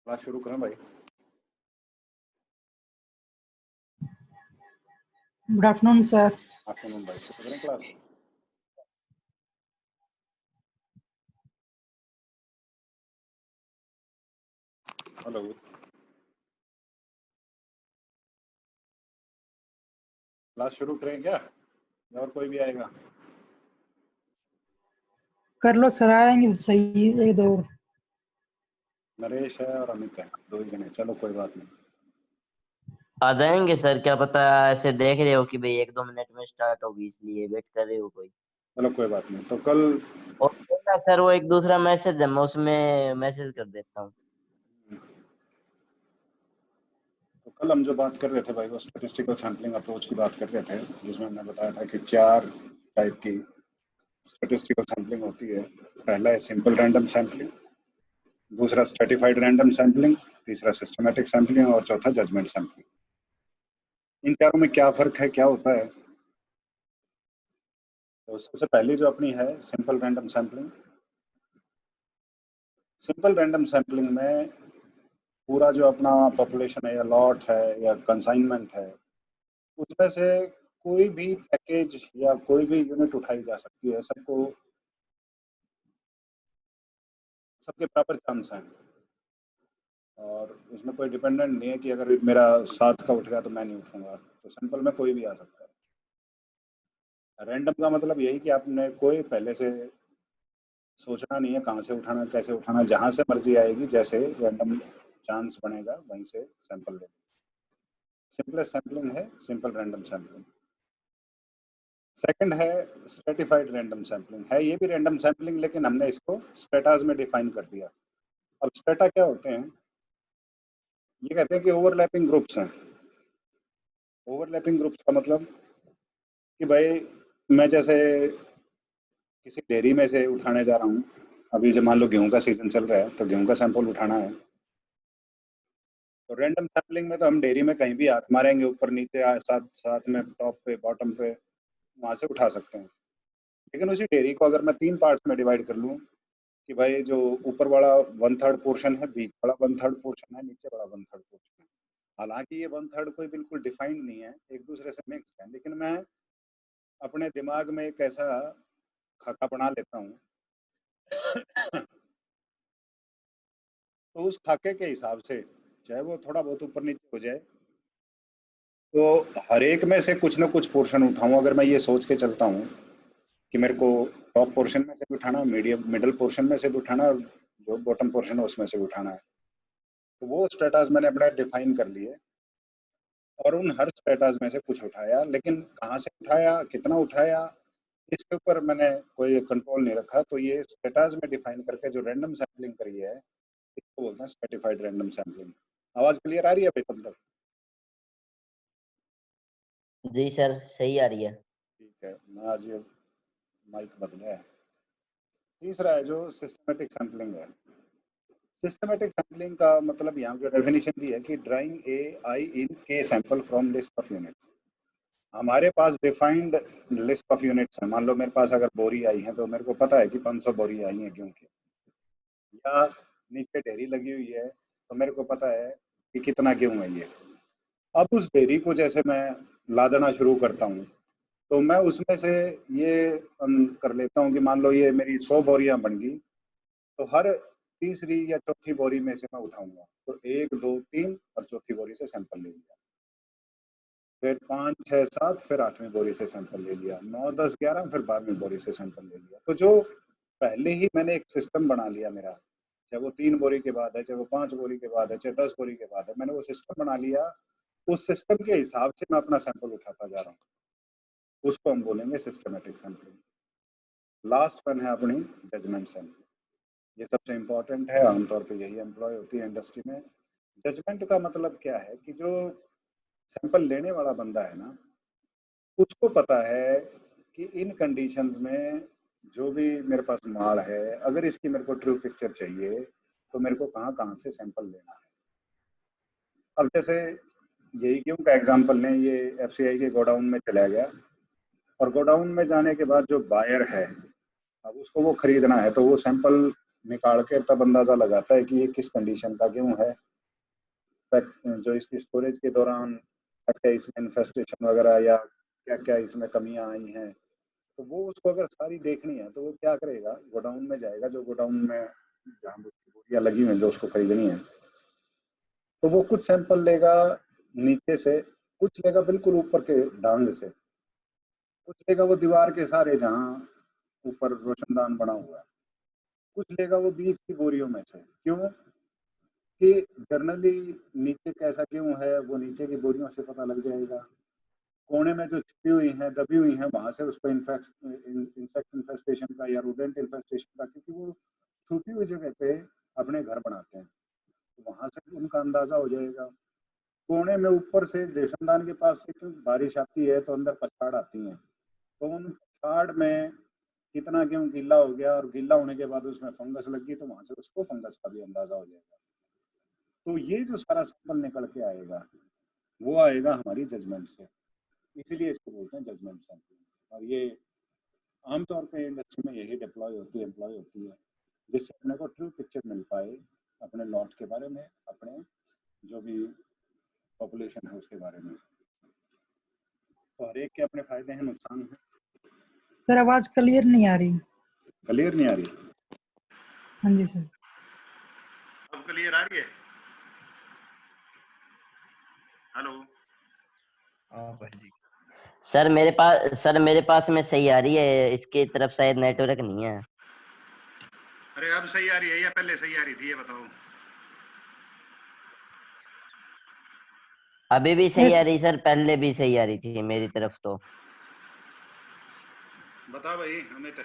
Class शुरू करें भाई। Good afternoon sir. आफ्टरनून भाई, शुरू करें क्लास। हेलो, क्लास शुरू करें क्या, या और कोई भी आएगा? कर लो सर, आएंगे तो सही। एक दो नरेश है और अमित है, दो ही जने। चलो कोई बात नहीं। आ जाएंगे सर, क्या पता। ऐसे देख रहे हो कि भाई 1-2 मिनट में स्टार्ट होगी, इसलिए वेट कर रहे हो कोई। चलो कोई बात नहीं। तो कल और ना सर, वो एक दूसरा मैसेज है, मैं उसमें मैसेज कर देता हूँ। हम जो बात कर रहे थे भाई, वो स्टैटिस्टिकल सैम्पलिंग अप्रोच की बात कर रहे थे, जिसमें हमने बताया था कि 4 टाइप की स्टैटिस्टिकल सैम्पलिंग होती है। पहला है सिंपल रैंडम सैम्पलिंग, दूसरा स्ट्रेटिफाइड रैंडम सैम्पलिंग, तीसरा सिस्टमैटिक सैम्पलिंग और चौथा जजमेंट सैम्पलिंग। इन चारों में क्या फर्क है, क्या होता है? तो सबसे पहली जो अपनी है simple random sampling. Simple random sampling में पूरा जो अपना पॉपुलेशन है या लॉट है या कंसाइनमेंट है, उसमें से कोई भी पैकेज या कोई भी यूनिट उठाई जा सकती है। सबके बराबर चांस हैं और उसमें कोई डिपेंडेंट नहीं है कि अगर मेरा 7 का उठ गया तो मैं नहीं उठूंगा। तो सिंपल में कोई भी आ सकता है। रैंडम का मतलब यही कि आपने कोई पहले से सोचना नहीं है कहाँ से उठाना, कैसे उठाना, जहां से मर्जी आएगी, जैसे रैंडम चांस बनेगा वहीं से सैंपल लेंगे। सिंपलेस्ट सैम्पलिंग है सिंपल रैंडम सैम्पलिंग। सेकंड है स्ट्रेटिफाइड रैंडम सैम्पलिंग। है ये भी रैंडम सैम्पलिंग, लेकिन हमने इसको स्ट्रेटाज में डिफाइन कर दिया। अब स्ट्रेटा क्या होते हैं? ये कहते हैं कि ओवरलैपिंग ग्रुप्स हैं। ओवरलैपिंग ग्रुप्स का मतलब कि भाई मैं जैसे किसी डेयरी में से उठाने जा रहा हूँ, अभी जब मान लो गेहूं का सीजन चल रहा है तो गेहूं का सैंपल उठाना है, तो रैंडम सैम्पलिंग में तो हम डेयरी में कहीं भी हाथ मारेंगे, ऊपर नीचे साथ साथ में, टॉप पे बॉटम पे, वहां से उठा सकते हैं। लेकिन उसी डेयरी को अगर मैं 3 पार्ट्स में डिवाइड कर लूँ कि भाई जो ऊपर वाला 1/3 पोर्शन है, बीच वाला 1/3 पोर्शन है, नीचे वाला 1/3 पोर्शन है, हालांकि ये 1/3 कोई बिल्कुल डिफाइंड नहीं है, एक दूसरे से मिक्स है, लेकिन मैं अपने दिमाग में एक ऐसा खाका बना लेता हूँ तो उस खाके के हिसाब से चाहे वो थोड़ा बहुत ऊपर नीचे हो जाए, तो हर एक में से कुछ ना कुछ पोर्शन उठाऊं। अगर मैं ये सोच के चलता हूँ कि मेरे को टॉप पोर्शन में से भी उठाना, मिडल पोर्शन में से भी उठाना, जो बॉटम पोर्शन है उसमें से भी उठाना है, तो वो स्ट्रेटास मैंने अपना डिफाइन कर लिए और उन हर स्ट्रेटास में से कुछ उठाया। लेकिन कहाँ से उठाया, कितना उठाया, इसके ऊपर मैंने कोई कंट्रोल नहीं रखा। तो ये स्ट्रेटास में डिफाइन करके जो रैंडम सैम्पलिंग करी है, इसको बोलते हैं स्ट्रेटिफाइड रैंडम सैम्पलिंग। आवाज क्लियर आ रही है भाई तब तक? जी सर, सही आ रही है। ठीक है, मैं आज ये माइक बदला है। तीसरा है जो सिस्टमेटिक सैम्पलिंग है। सिस्टमेटिक सैम्पलिंग का मतलब यहाँ जो डेफिनेशन दी है कि ड्राइंग ए आई इन के sample from list of units. हमारे पास डिफाइंड लिस्ट ऑफ यूनिट्स है। मान लो मेरे पास अगर बोरी आई है तो मेरे को पता है कि 500 बोरी आई है गेहूं की, या नीचे ढेरी लगी हुई है तो मेरे को पता है कि कितना गेहूं है ये। अब उस ढेरी को जैसे मैं लादना शुरू करता हूँ, तो मैं उसमें से ये कर लेता हूँ कि मान लो ये मेरी 100 बोरियां बन गई, तो हर तीसरी या चौथी बोरी में से मैं उठाऊंगा। तो 1 2 3 और चौथी बोरी से सैंपल ले लिया, फिर 5 6 7, फिर 8वीं बोरी से सैंपल ले लिया, 9 10 11, फिर 12वीं बोरी से सैंपल ले लिया। तो जो पहले ही मैंने एक सिस्टम बना लिया मेरा, चाहे वो 3 बोरी के बाद है, चाहे वो 5 बोरी के बाद है, चाहे 10 बोरी के बाद है, मैंने वो सिस्टम बना लिया। उस सिस्टम के हिसाब से मैं अपना सैंपल उठाता जा रहा हूँ, उसको हम बोलेंगे सिस्टमेटिक सैंपलिंग। लास्ट वन है अपनी जजमेंट सैंपलिंग। ये सबसे इंपॉर्टेंट है, आमतौर पे यही एम्प्लॉय होती है इंडस्ट्री में। जजमेंट का मतलब क्या है कि जो सैंपल लेने वाला बंदा है ना, उसको पता है कि इन कंडीशंस में जो भी मेरे पास माल है, अगर इसकी मेरे को ट्रू पिक्चर चाहिए तो मेरे को कहाँ कहाँ से सैंपल लेना है। अब जैसे यही गेहूं का एग्जांपल लें, ये एफसीआई के गोडाउन में चला गया और गोडाउन में जाने के बाद जो बायर है, अब उसको वो खरीदना है, तो वो सैंपल निकाल के तब अंदाजा लगाता है कि ये किस कंडीशन का गेहूं है, जो इसकी स्टोरेज के दौरान क्या इसमें इन्फेस्टेशन वगैरह या क्या क्या इसमें कमियां आई हैं, तो वो उसको अगर सारी देखनी है तो वो क्या करेगा, गोडाउन में जाएगा, जो गोडाउन में जहाँ उसकी बोरियां लगी हुई हैं जो उसको खरीदनी है, तो वो कुछ सैंपल लेगा नीचे से, कुछ लेगा बिल्कुल ऊपर के डांग से, कुछ लेगा वो दीवार के सारे जहाँ ऊपर रोशनदान बना हुआ है, कुछ लेगा वो बीच की बोरियों में से। क्यों कि जनरली नीचे कैसा गेहूं है वो नीचे की बोरियों से पता लग जाएगा, कोने में जो छिपी हुई हैं दबी हुई हैं वहां से उसको इंसेक्ट इन्फेस्टेशन का या रोडेंट इन्फेस्टेशन का, क्योंकि वो छुपी हुई जगह पे अपने घर बनाते हैं, तो वहां से उनका अंदाजा हो जाएगा। कोने में ऊपर से रेशमदान के पास से क्योंकि बारिश आती है तो अंदर पछाड़ आती है, तो उन पछाड़ में कितना गेहूं गीला हो गया और गीला होने के बाद उसमें फंगस लग गई, तो वहां से उसको फंगस का भी अंदाजा हो जाएगा। तो ये जो सारा सैंपल निकल के आएगा वो आएगा हमारी जजमेंट से, इसीलिए इसको बोलते हैं जजमेंट सैंपलिंग। और ये आमतौर पे इंडस्ट्री में यही एम्प्लॉय होती है जिससे अपने को ट्रू पिक्चर मिल पाए अपने लॉट के बारे में, अपने जो भी पॉपुलेशन है उसके बारे में। तो हर एक के अपने फायदे हैं, नुकसान हैं। सर आवाज क्लियर नहीं आ रही। क्लियर नहीं आ रही? हाँ जी सर। अब क्लियर आ रही है? हेलो? हाँ भाई जी। सर मेरे पास में सही आ रही है, इसकी तरफ शायद नेटवर्क नहीं है। अरे अब सही आ रही है या पहले सही आ रही थी, ये बताओ। अभी भी सही आ रही सर, पहले भी सही आ रही थी मेरी तरफ तो। बताओ भाई हमें तो,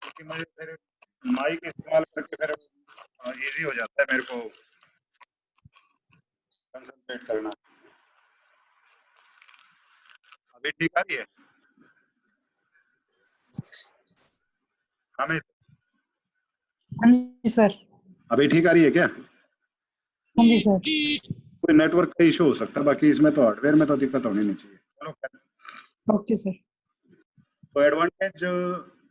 क्योंकि मुझे फिर माइक इस्तेमाल करके फिर इजी हो जाता है मेरे को कंसंट्रेट करना। अभी ठीक आ रही है हमें? हाँ जी सर। अभी ठीक आ रही है क्या? हाँ जी सर। कोई नेटवर्क का इशू हो सकता है, बाकी इसमें तो हार्डवेयर में तो दिक्कत होनी नहीं चाहिए। चलो ओके सर। तो एडवांटेज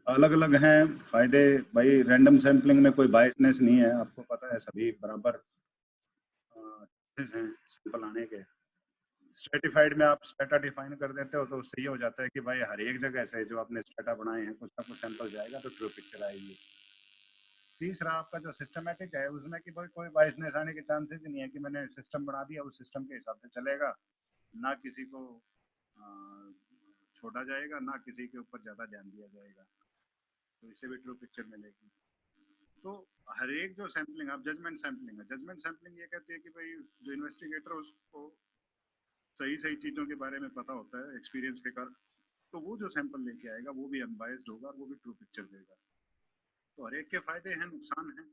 अलग अलग हैं, फायदे भाई रैंडम सैम्पलिंग में कोई बायसनेस नहीं है, आपको पता है सभी बराबर हैं सैंपल आने के। स्ट्रेटिफाइड में आप स्टेटा डिफाइन कर देते हो तो उससे ये हो जाता है कि भाई हर एक जगह से जो आपने स्टेटा बनाए हैं कुछ ना कुछ सैंपल जाएगा तो ट्रू पिक्चर आएगी। तीसरा आपका जो सिस्टमेटिक है उसमें कि भाई कोई बायसनेस आने के चांसेस ही नहीं है कि मैंने सिस्टम बना दिया उस सिस्टम के हिसाब से चलेगा, ना किसी को छोड़ा जाएगा ना किसी के ऊपर ज्यादा ध्यान दिया जाएगा, तो इससे भी ट्रू पिक्चर मिलेगी। तो हर एक जो सैम्पलिंग आप जजमेंट सैम्पलिंग है, जजमेंट सैम्पलिंग ये कहती है कि भाई जो इन्वेस्टिगेटर उसको सही सही चीजों के बारे में पता होता है एक्सपीरियंस के कारण, तो वो जो सैंपल लेके आएगा वो भी अनबायस्ड होगा और वो भी ट्रू पिक्चर देगा। तो हर एक के फायदे हैं, नुकसान हैं,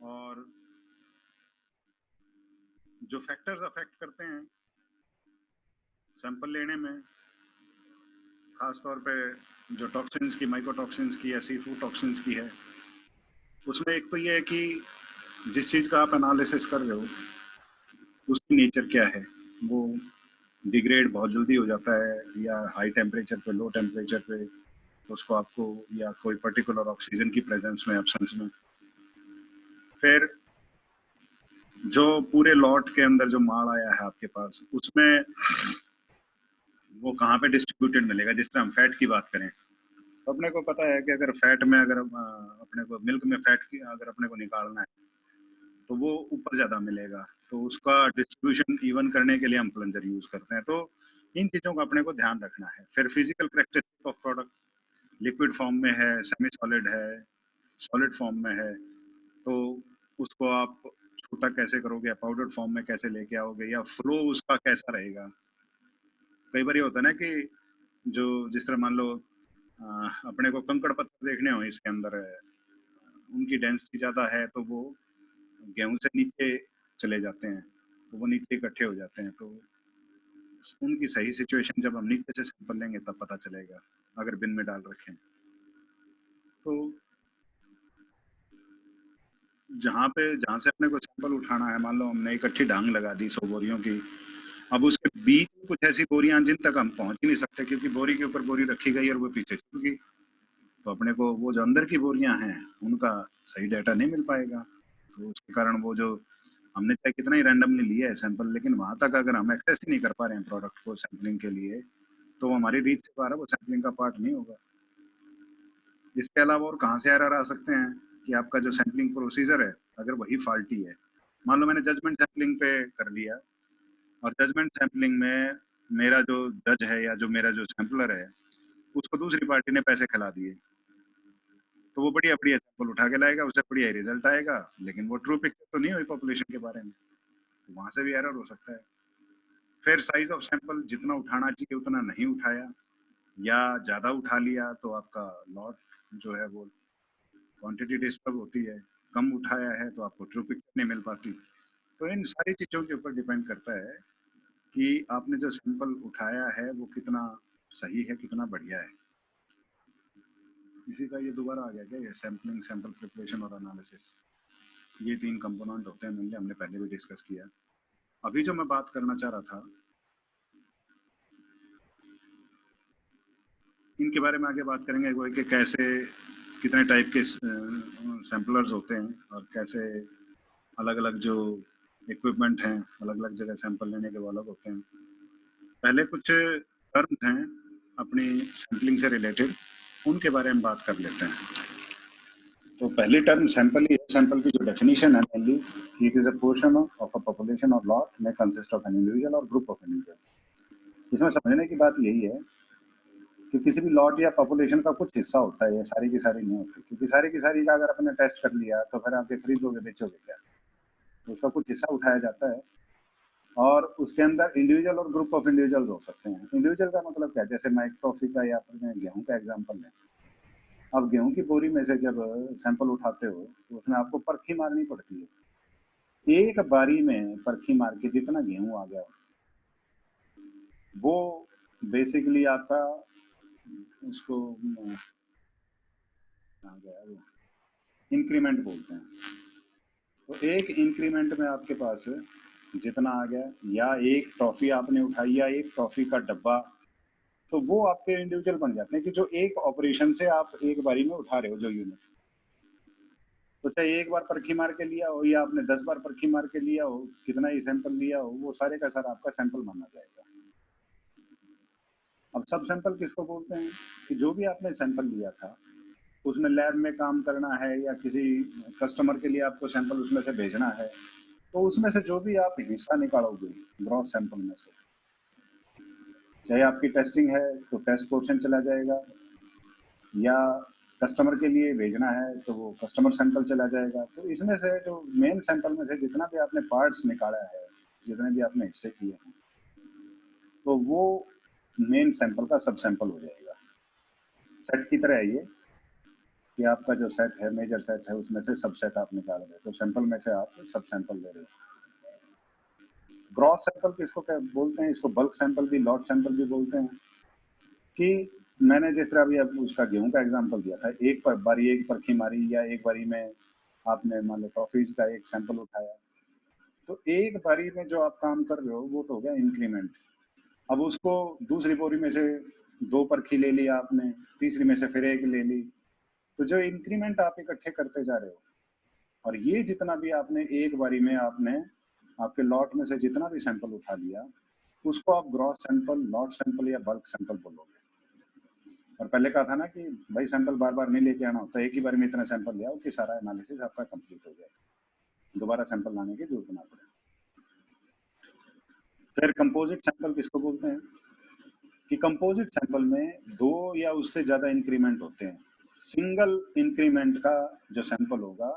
और जो फैक्टर्स अफेक्ट करते हैं सैंपल लेने में, खास तौर पे जो टॉक्सिन्स की, माइकोटॉक्सिन्स की या सी फूड टॉक्सिन्स की है, उसमें एक तो ये है कि जिस चीज़ का आप एनालिसिस कर रहे हो उसकी नेचर क्या है, वो डिग्रेड बहुत जल्दी हो जाता है या हाई टेम्परेचर पे, लो टेम्परेचर पे उसको आपको, या कोई पर्टिकुलर ऑक्सीजन की प्रेजेंस में, एब्सेंस में। फिर जो पूरे लॉट के अंदर जो माल आया है आपके पास उसमें वो कहाँ पे डिस्ट्रीब्यूटेड मिलेगा। जिस तरह हम फैट की बात करें तो अपने को पता है कि अगर फैट में, अगर अपने को मिल्क में फैट की अगर अपने को निकालना है तो वो ऊपर ज्यादा मिलेगा, तो उसका डिस्ट्रीब्यूशन इवन करने के लिए हम प्लंजर यूज करते हैं। तो इन चीजों का अपने को ध्यान रखना है। फिर physical characteristic of product, liquid form में है, सेमी सॉलिड है, सॉलिड फॉर्म में है, तो उसको आप छोटा कैसे करोगे, पाउडर फॉर्म में कैसे लेके आओगे, या फ्लो उसका कैसा रहेगा। कई बार ये होता है ना कि जो जिस तरह मान लो अपने को कंकड़ पत्थर देखने हो इसके अंदर उनकी डेंसिटी ज्यादा है तो वो गेहूं से नीचे चले जाते हैं, तो वो नीचे इकट्ठे हो जाते हैं, तो उनकी सही सिचुएशन जब हम नीचे से सैंपल लेंगे तब पता चलेगा अगर बिन में डाल रखें। तो जहाँ से अपने को सैंपल उठाना है, मान लो हमने इकट्ठी ढांग लगा दी 100 बोरियों की, अब उसके बीच कुछ ऐसी बोरियां जिन तक हम पहुंच ही नहीं सकते क्योंकि बोरी के ऊपर बोरी रखी गई और वो पीछे छूट गई, तो अपने को वो जो अंदर की बोरियां हैं उनका सही डाटा नहीं मिल पाएगा। तो उसके कारण वो जो हमने चाहे कितना ही रैंडमली लिया है सैंपल, लेकिन वहां तक अगर हम एक्सेस ही नहीं कर पा रहे हैं प्रोडक्ट को सैंपलिंग के लिए, तो वो हमारी रीच से बाहर है, वो सैंपलिंग का पार्ट नहीं होगा। इसके अलावा और कहाँ से एरर आ सकते हैं कि आपका जो सैंपलिंग प्रोसीजर है अगर वही फॉल्टी है। मान लो मैंने जजमेंट सैंपलिंग पे कर लिया और जजमेंट सैंपलिंग में मेरा जो जज है या जो मेरा जो सैंपलर है उसको दूसरी पार्टी ने पैसे खिला दिए, तो वो बढ़िया बढ़िया सैंपल उठा के लाएगा, उससे बढ़िया रिजल्ट आएगा, लेकिन वो ट्रू पिक्चर तो नहीं हुई पॉपुलेशन के बारे में, तो वहां से भी एरर हो सकता है। फिर साइज ऑफ सैंपल जितना उठाना चाहिए उतना नहीं उठाया, या ज्यादा उठा लिया तो आपका लॉट जो है वो क्वांटिटी डिस्टर्ब होती है, कम उठाया है तो आपको ट्रू पिक्चर नहीं मिल पाती। तो इन सारी चीजों के ऊपर डिपेंड करता है कि आपने जो सैंपल उठाया है वो कितना सही है, कितना बढ़िया है। इसी का ये दोबारा आ गया क्या, ये सैम्पलिंग, सैंपल प्रिपरेशन और एनालिसिस, ये 3 कंपोनेंट होते हैं मेनली, हमने पहले भी डिस्कस किया। अभी जो मैं बात करना चाह रहा था इनके बारे में आगे बात करेंगे, वो है कि कैसे कितने टाइप के सैम्पलर्स होते हैं और कैसे अलग अलग जो इक्विपमेंट हैं अलग अलग जगह सैंपल लेने के वो अलग होते हैं। पहले कुछ टर्म्स हैं अपनी सैंपलिंग से रिलेटेड, उनके बारे में बात कर लेते हैं। तो पहली टर्म सैंपल ही है। सैंपल की जो डेफिनेशन है mainly, it is a portion of a population और लॉट में कंसिस्ट ऑफ एन इंडिविजुअल और ग्रुप ऑफ इंडिविजुअल्स। इसमें समझने की बात यही है कि किसी भी लॉट या पॉपुलेशन का कुछ हिस्सा होता है, ये सारी की सारी नहीं होती, क्योंकि सारी की सारी का अगर आपने टेस्ट कर लिया तो फिर आप खरीदोगे बेचोगे क्या, तो उसका कुछ हिस्सा उठाया जाता है और उसके अंदर इंडिविजुअल और ग्रुप ऑफ इंडिविजुअल्स हो सकते हैं। इंडिविजुअल का मतलब क्या है, जैसे माइक टॉफी का या अपने गेहूं का एग्जांपल लें। अब गेहूं की बोरी में से जब सैंपल उठाते हो तो उसमें आपको परखी मारनी पड़ती है। एक बारी में परखी मार के जितना गेहूं आ गया वो बेसिकली आपका उसको इंक्रीमेंट बोलते हैं। तो एक इंक्रीमेंट में आपके पास जितना आ गया, या एक टॉफी आपने उठाई या एक टॉफी का डब्बा, तो वो आपके इंडिविजुअल बन जाते हैं कि जो एक ऑपरेशन से आप एक बारी में उठा रहे हो जो यूनिट। तो चाहे एक बार परखी मार के लिया हो या आपने 10 बार परखी मार के लिया हो, कितना ही सैंपल लिया हो, वो सारे का सारा आपका सैंपल माना जाएगा। अब सब सैंपल किसको बोलते हैं कि जो भी आपने सैंपल लिया था उसमें लैब में काम करना है या किसी कस्टमर के लिए आपको सैंपल उसमें से भेजना है, तो उसमें से जो भी आप हिस्सा निकालोगे ग्रॉस सैंपल में से, चाहे आपकी टेस्टिंग है तो टेस्ट पोर्शन चला जाएगा, या कस्टमर के लिए भेजना है तो वो कस्टमर सैंपल चला जाएगा। तो इसमें से जो मेन सैंपल में से जितना भी आपने पार्ट्स निकाला है, जितने भी आपने हिस्से किए हैं, तो वो मेन सैंपल का सब सैंपल हो जाएगा। सेट की तरह है ये कि आपका जो सेट है, मेजर सेट है, उसमें से सब सेट आप निकाल रहे हो, तो सैंपल में से आप सब सैंपल ले रहे हो। ग्रॉस सैंपल किसको क्या बोलते हैं, इसको बल्क सैंपल भी, लॉट सैंपल भी बोलते हैं। कि मैंने जिस तरह अभी अब उसका गेहूं का एग्जांपल दिया था, एक बारी एक परखी मारी या एक बारी में आपने मान लो टॉफीज का एक सैंपल उठाया, तो एक बारी में जो आप काम कर रहे हो वो तो हो गया इंक्रीमेंट। अब उसको दूसरी बोरी में से 2 परखी ले ली आपने, तीसरी में से फिर एक ले ली, तो जो इंक्रीमेंट आप इकट्ठे करते जा रहे हो, और ये जितना भी आपने एक बारी में आपने आपके लॉट में से जितना भी सैंपल उठा लिया, उसको आप ग्रॉस सैंपल, लॉट सैंपल या बल्क सैंपल बोलोगे। और पहले कहा था ना कि भाई सैंपल बार बार नहीं लेके आना होता, एक ही बार में इतना सैंपल ले आओ कि सारा एनालिसिस आपका कंप्लीट हो जाए, दोबारा सैंपल लाने की जरूरत ना पड़े। फिर कंपोजिट सैंपल किसको बोलते हैं कि कंपोजिट सैंपल में 2 या उससे ज्यादा इंक्रीमेंट होते हैं। सिंगल इंक्रीमेंट का जो सैंपल होगा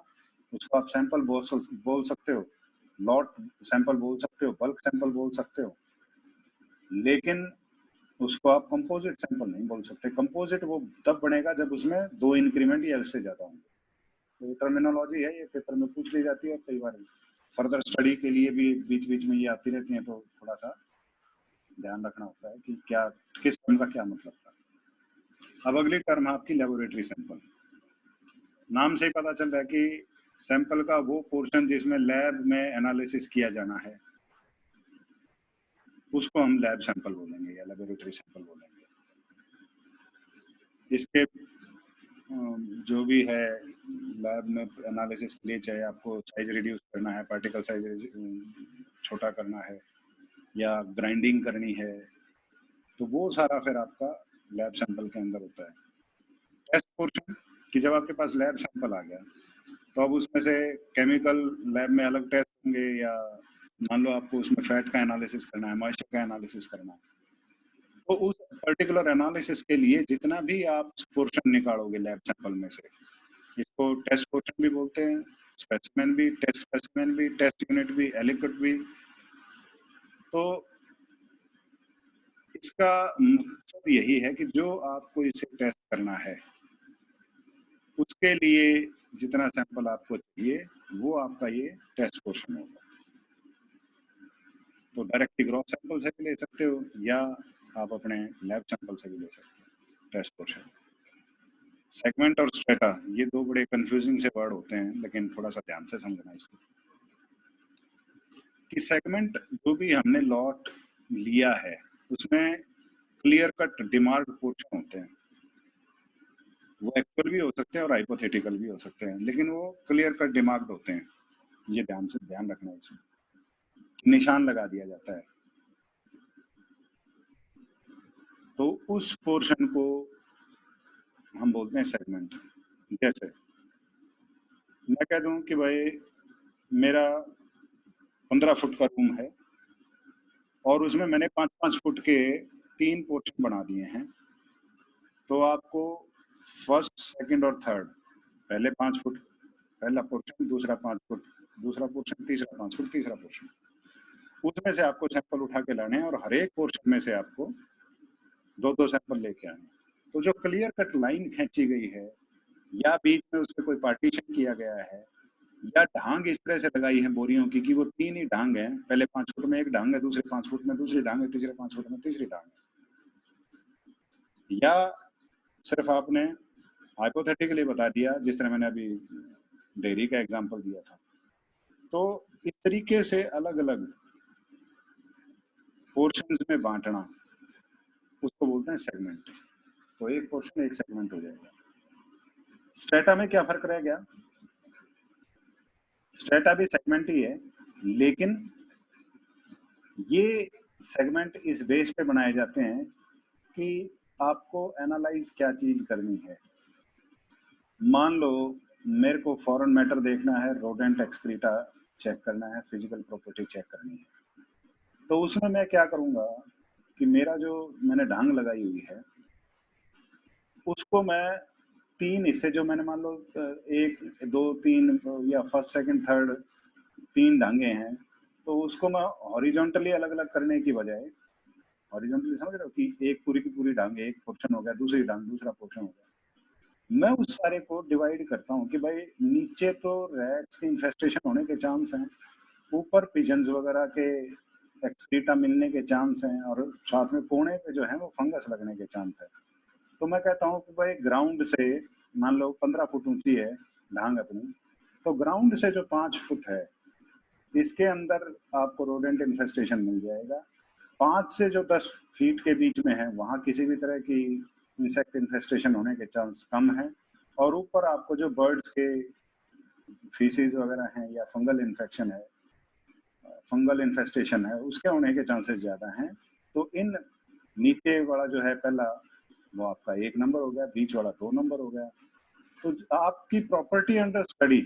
उसको आप सैंपल बोल सकते हो, लॉट सैंपल बोल सकते हो, बल्क सैंपल बोल सकते हो, लेकिन उसको आप कंपोजिट सैंपल नहीं बोल सकते। कंपोजिट वो तब बनेगा जब उसमें 2 इंक्रीमेंट या उससे ज्यादा होंगे। तो टर्मिनोलॉजी है, ये पेपर में पूछ ली जाती है और कई बार फर्दर स्टडी के लिए भी बीच बीच में ये आती रहती है, तो थोड़ा सा ध्यान रखना होता है कि क्या किस टर्म का क्या मतलब था। अब अगली टर्म है आपकी लेबोरेटरी सैंपल। नाम से ही पता चल रहा है कि सैंपल का वो पोर्शन जिसमें लैब में एनालिसिस किया जाना है उसको हम लैब सैंपल बोलेंगे या लेबोरेटरी सैंपल बोलेंगे। इसके जो भी है लैब में एनालिसिस के लिए, चाहे आपको साइज रिड्यूस करना है, पार्टिकल साइज छोटा करना है या ग्राइंडिंग करनी है, तो वो सारा फिर आपका लैब सैंपल के अंदर होता है। टेस्ट पोर्शन कि जब आपके पास लैब सैंपल आ गया तो अब उसमें से केमिकल लैब में अलग टेस्ट होंगे, या मान लो आपको उसमें फैट का एनालिसिस करना है, मॉइस्चर का एनालिसिस करना है, तो उस पर्टिकुलर एनालिसिस के लिए जितना भी आप पोर्शन निकालोगे लैब सैंपल में से, इसको टेस्ट पोर्शन भी बोलते हैं, स्पेसिमेन भी, टेस्ट स्पेसिमेन भी, टेस्ट यूनिट भी, एलिक्विड भी। तो इसका मकसद यही है कि जो आपको इसे टेस्ट करना है उसके लिए जितना सैंपल आपको चाहिए वो आपका ये टेस्ट पोर्शन होगा। तो डायरेक्टली ग्रॉस सैंपल से भी ले सकते हो या आप अपने लैब सैंपल से भी ले सकते हो टेस्ट पोर्शन। सेगमेंट और स्ट्रेटा ये दो बड़े कंफ्यूजिंग से वर्ड होते हैं, लेकिन थोड़ा सा ध्यान से समझना इसको कि सेगमेंट जो भी हमने लॉट लिया है उसमें क्लियर कट डिमार्क्ड पोर्शन होते हैं। वो एक्चुअल भी हो सकते हैं और हाइपोथेटिकल भी हो सकते हैं, लेकिन वो क्लियर कट डिमार्क्ड होते हैं। ये ध्यान रखना है, इसमें निशान लगा दिया जाता है। तो उस पोर्शन को हम बोलते हैं सेगमेंट। जैसे मैं कह दूं कि भाई मेरा 15 फुट का रूम है और उसमें मैंने 5-5 फुट के 3 पोर्शन बना दिए हैं, तो आपको फर्स्ट, सेकंड और थर्ड, पहले 5 फुट पहला पोर्शन, दूसरा 5 फुट दूसरा पोर्शन, तीसरा 5 फुट तीसरा पोर्शन, उसमें से आपको सैंपल उठा के लाने हैं और हर एक पोर्शन में से आपको 2-2 सैंपल लेके आने। तो जो क्लियर कट लाइन खींची गई है या बीच में उसमें कोई पार्टीशन किया गया है या ढांग इस तरह से लगाई है बोरियों की कि वो 3 ही ढांग हैं, पहले 5 फुट में एक ढांग है, दूसरे 5 फुट में दूसरी ढांग है, तीसरे 5 फुट में तीसरी ढांग है, या सिर्फ आपने हाइपोथेटिकली बता दिया जिस तरह मैंने अभी डेयरी का एग्जांपल दिया था। तो इस तरीके से अलग अलग पोर्शंस में बांटना उसको बोलते हैं सेगमेंट। तो एक पोर्शन एक सेगमेंट हो जाएगा। स्ट्रेटा में क्या फर्क रह गया? स्ट्रेटा भी सेगमेंट ही है, लेकिन ये सेगमेंट इस बेस पे बनाए जाते हैं कि आपको एनालाइज क्या चीज करनी है। मान लो मेरे को फॉरेन मैटर देखना है, रोडेंट एक्सक्रीटा चेक करना है, फिजिकल प्रॉपर्टी चेक करनी है, तो उसमें मैं क्या करूंगा कि मेरा जो मैंने ढांग लगाई हुई है उसको मैं 3 हिस्से, जो मैंने मान लो 1 2 3 या फर्स्ट सेकंड थर्ड 3 ढांगे हैं, तो उसको मैं हॉरिजॉन्टली अलग अलग करने की बजाय, हॉरिजॉन्टली समझ रहे हो कि एक पूरी की पूरी ढांग एक पोर्शन हो गया, दूसरी ढांग दूसरा पोर्शन हो गया, मैं उस सारे को डिवाइड करता हूँ कि भाई नीचे तो रैट्स की इन्फेस्टेशन होने के चांस हैं, ऊपर पिजन्स वगैरह के एक्सक्रीटा मिलने के चांस हैं, और साथ में कोने पे जो है वो फंगस लगने के चांस है। तो मैं कहता हूँ कि भाई ग्राउंड से मान लो 15 फुट ऊंची है ढांग अपनी, तो ग्राउंड से जो 5 फुट है इसके अंदर आपको रोडेंट इन्फेस्टेशन मिल जाएगा। 5 से जो 10 फीट के बीच में है वहां किसी भी तरह की इंसेक्ट इन्फेस्टेशन होने के चांस कम है, और ऊपर आपको जो बर्ड्स के फीसिस वगैरह हैं या फंगल इन्फेक्शन है, फंगल इन्फेस्टेशन है, उसके होने के चांसेस ज्यादा हैं। तो इन नीचे वाला जो है पहला वो आपका 1 नंबर हो गया, बीच वाला 2 नंबर हो गया। तो आपकी प्रॉपर्टी अंडर स्टडी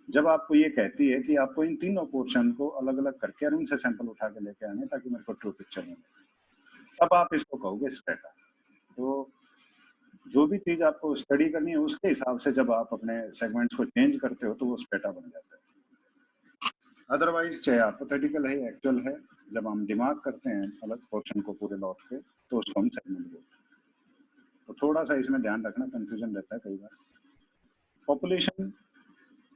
जब आपको ये कहती है कि आपको इन तीनों पोर्शन को अलग अलग करके और उनसे सैंपल उठा के लेके आने ताकि मेरे को ट्रू पिक्चर मिले, तब आप इसको कहोगे स्ट्रेटा। तो जो भी चीज आपको स्टडी करनी है उसके हिसाब से जब आप अपने सेगमेंट्स को चेंज करते हो तो वो स्ट्रेटा बन जाता है। अदरवाइज चाहे हाइपोथेटिकल है, एक्चुअल है, जब हम दिमाग करते हैं अलग पोर्शन को पूरे लॉट के, तो उसको हम सेगमेंट बोलते हैं। तो थोड़ा सा इसमें ध्यान रखना, कंफ्यूजन रहता है कई बार। पॉपुलेशन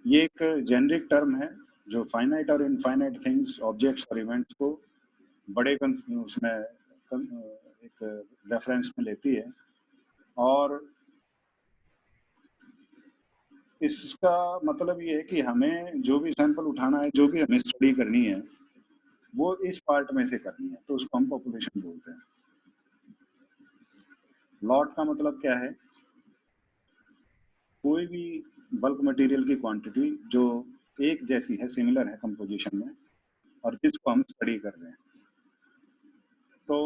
ये एक जेनरिक टर्म है जो फाइनाइट और इनफाइनाइट थिंग्स, ऑब्जेक्ट्स और इवेंट्स को बड़े उसमें एक रेफरेंस में लेती है, और इसका मतलब ये है कि हमें जो भी सैंपल उठाना है, जो भी हमें स्टडी करनी है, वो इस पार्ट में से करनी है, तो उसको हम पॉपुलेशन बोलते हैं। लॉट का मतलब क्या है? कोई भी बल्क मटेरियल की क्वांटिटी जो एक जैसी है, सिमिलर है कंपोजिशन में, और जिसको हम स्टडी कर रहे हैं। तो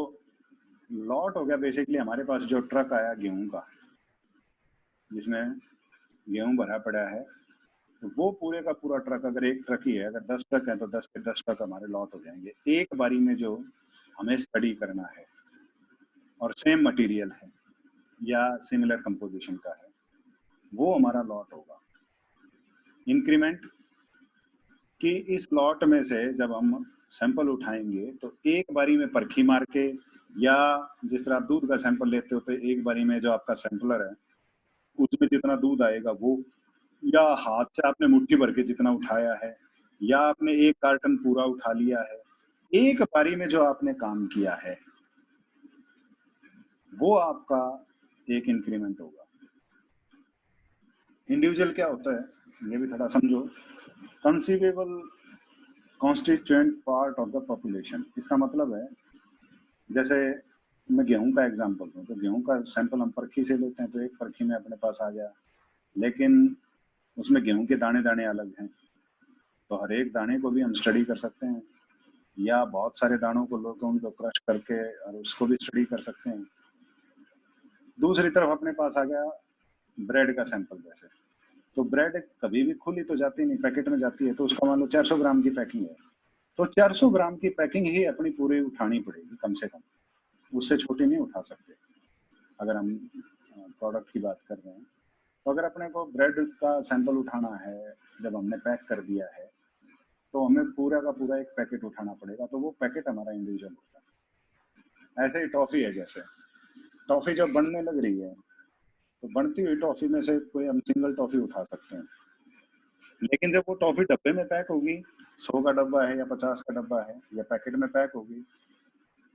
लॉट हो गया बेसिकली हमारे पास जो ट्रक आया गेहूं का, जिसमें गेहूं भरा पड़ा है, तो वो पूरे का पूरा ट्रक, अगर एक ट्रक ही है, अगर 10 ट्रक है तो 10 के 10 ट्रक हमारे लॉट हो जाएंगे एक बारी में, जो हमें स्टडी करना है और सेम मटेरियल है या सिमिलर कंपोजिशन का है, वो हमारा लॉट होगा। इंक्रीमेंट कि इस लॉट में से जब हम सैंपल उठाएंगे तो एक बारी में परखी मार के, या जिस तरह आप दूध का सैंपल लेते हो तो एक बारी में जो आपका सैंपलर है उसमें जितना दूध आएगा वो, या हाथ से आपने मुट्ठी भर के जितना उठाया है, या आपने एक कार्टन पूरा उठा लिया है, एक बारी में जो आपने काम किया है, वो आपका एक इंक्रीमेंट होगा। इंडिविजुअल क्या होता है ये भी थोड़ा समझो। Conceivable constituent part of the population, इसका मतलब है, जैसे मैं गेहूं का एग्जांपल दूं तो गेहूं का सैंपल हम परखी से लेते हैं, तो एक परखी में अपने पास आ गया, लेकिन उसमें गेहूं के दाने दाने अलग हैं, तो हर एक दाने को भी हम स्टडी कर सकते हैं, या बहुत सारे दानों को लोग उनको क्रश करके और उसको भी स्टडी कर सकते हैं। दूसरी तरफ अपने पास आ गया ब्रेड का सैंपल, जैसे तो ब्रेड कभी भी खुली तो जाती नहीं, पैकेट में जाती है, तो उसका मान लो 400 ग्राम की पैकिंग है, तो 400 ग्राम की पैकिंग ही अपनी पूरी उठानी पड़ेगी कम से कम, उससे छोटी नहीं उठा सकते अगर हम प्रोडक्ट की बात कर रहे हैं। तो अगर अपने को ब्रेड का सैंपल उठाना है, जब हमने पैक कर दिया है, तो हमें पूरा का पूरा एक पैकेट उठाना पड़ेगा, तो वो पैकेट हमारा इंडिविजुअल होगा। ऐसे ही टॉफी है, जैसे टॉफी जब बनने लग रही है तो बनती हुई टॉफी में से कोई हम सिंगल टॉफी उठा सकते हैं, लेकिन जब वो टॉफी डब्बे में पैक होगी, 100 का डब्बा है या 50 का डब्बा है या पैकेट में पैक होगी,